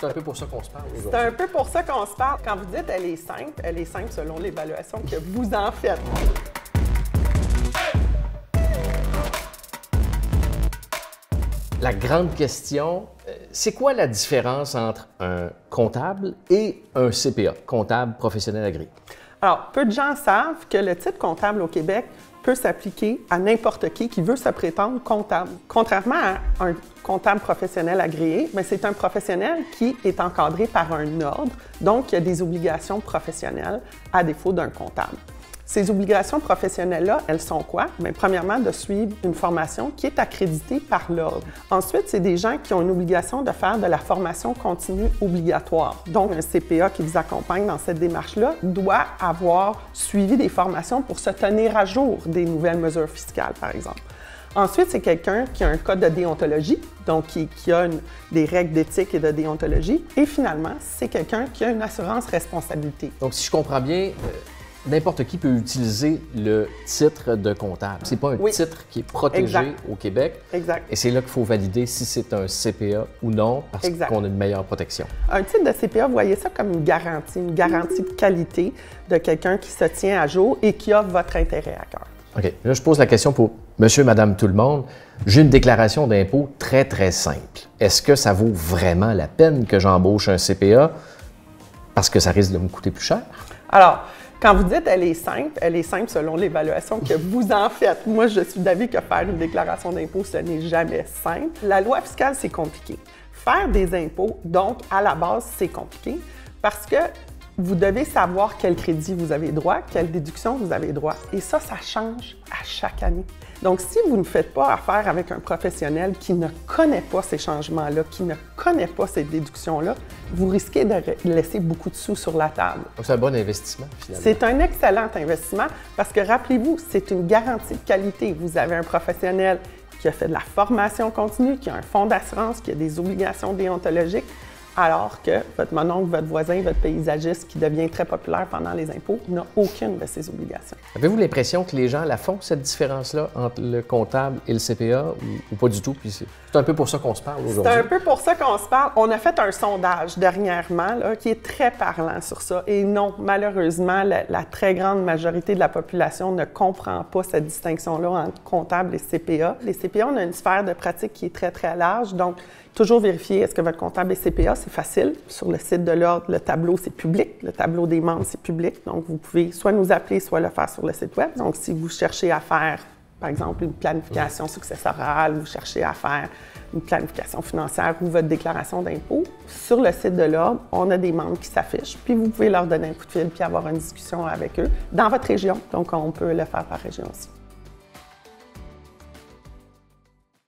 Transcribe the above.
C'est un peu pour ça qu'on se parle aujourd'hui. C'est un peu pour ça qu'on se parle. Quand vous dites elle est simple selon l'évaluation que vous en faites. La grande question, c'est quoi la différence entre un comptable et un CPA, comptable professionnel agréé? Alors, peu de gens savent que le titre comptable au Québec peut s'appliquer à n'importe qui veut se prétendre comptable. Contrairement à un comptable professionnel agréé, mais c'est un professionnel qui est encadré par un ordre, donc il y a des obligations professionnelles à défaut d'un comptable. Ces obligations professionnelles-là, elles sont quoi? Bien, premièrement, de suivre une formation qui est accréditée par l'ordre. Ensuite, c'est des gens qui ont une obligation de faire de la formation continue obligatoire. Donc, un CPA qui vous accompagne dans cette démarche-là doit avoir suivi des formations pour se tenir à jour des nouvelles mesures fiscales, par exemple. Ensuite, c'est quelqu'un qui a un code de déontologie, donc qui a des règles d'éthique et de déontologie. Et finalement, c'est quelqu'un qui a une assurance responsabilité. Donc, si je comprends bien, n'importe qui peut utiliser le titre de comptable. C'est pas un titre qui est protégé au Québec. Exact. Et c'est là qu'il faut valider si c'est un CPA ou non, parce qu'on a une meilleure protection. Un titre de CPA, vous voyez ça comme une garantie de qualité de quelqu'un qui se tient à jour et qui a votre intérêt à cœur. OK. Là, je pose la question pour monsieur, madame, tout le monde. J'ai une déclaration d'impôt très, très simple. Est-ce que ça vaut vraiment la peine que j'embauche un CPA parce que ça risque de me coûter plus cher? Alors, quand vous dites elle est simple selon l'évaluation que vous en faites. Moi, je suis d'avis que faire une déclaration d'impôt, ce n'est jamais simple. La loi fiscale, c'est compliqué. Faire des impôts, donc, à la base, c'est compliqué parce que vous devez savoir quel crédit vous avez droit, quelle déduction vous avez droit. Et ça change à chaque année. Donc, si vous ne faites pas affaire avec un professionnel qui ne connaît pas ces changements-là, qui ne connaît pas ces déductions-là, vous risquez de laisser beaucoup de sous sur la table. Donc, c'est un bon investissement, finalement. C'est un excellent investissement parce que, rappelez-vous, c'est une garantie de qualité. Vous avez un professionnel qui a fait de la formation continue, qui a un fonds d'assurance, qui a des obligations déontologiques, alors que votre mononcle, votre voisin, votre paysagiste qui devient très populaire pendant les impôts n'a aucune de ces obligations. Avez-vous l'impression que les gens la font, cette différence-là, entre le comptable et le CPA, ou pas du tout? Puis c'est un peu pour ça qu'on se parle aujourd'hui. C'est un peu pour ça qu'on se parle. On a fait un sondage dernièrement là, qui est très parlant sur ça. Et non, malheureusement, la très grande majorité de la population ne comprend pas cette distinction-là entre comptable et CPA. Les CPA, on a une sphère de pratique qui est très, très large. Donc, toujours vérifier est-ce que votre comptable est CPA, c'est facile. Sur le site de l'Ordre, le tableau, c'est public. Le tableau des membres, c'est public. Donc, vous pouvez soit nous appeler, soit le faire sur le site Web. Donc, si vous cherchez à faire, par exemple, une planification successorale, vous cherchez à faire une planification financière ou votre déclaration d'impôt, sur le site de l'Ordre, on a des membres qui s'affichent, puis vous pouvez leur donner un coup de fil puis avoir une discussion avec eux dans votre région. Donc, on peut le faire par région aussi.